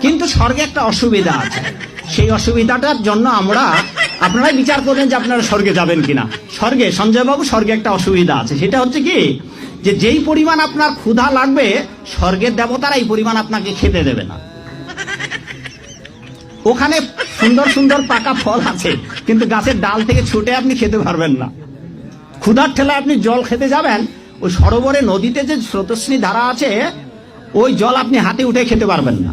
কিন্তু স্বর্গে একটা অসুবিধা আছে, সেই অসুবিধাটার জন্য আপনারাই বিচার করবেন যে আপনারা স্বর্গে যাবেন কিনা। স্বর্গে, সঞ্জয় বাবু, স্বর্গে একটা অসুবিধা আছে, সেটা হচ্ছে কি, যে যেই পরিমাণ আপনার ক্ষুধা লাগবে স্বর্গের দেবতারা এই পরিমাণ আপনাকে খেতে দেবে না। ওখানে সুন্দর সুন্দর পাকা ফল আছে, কিন্তু গাছের ডাল থেকে ছুটে আপনি খেতে পারবেন না। ক্ষুধার ঠেলায় আপনি জল খেতে যাবেন, ওই সরোবরে নদীতে যে স্রোতস্বিনী ধারা আছে, ওই জল আপনি হাতে উঠে খেতে পারবেন না।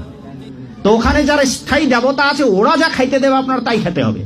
তো ওখানে যারা স্থায়ী দেবতা আছে, ওরা যা খাইতে দেবে আপনার তাই খেতে হবে।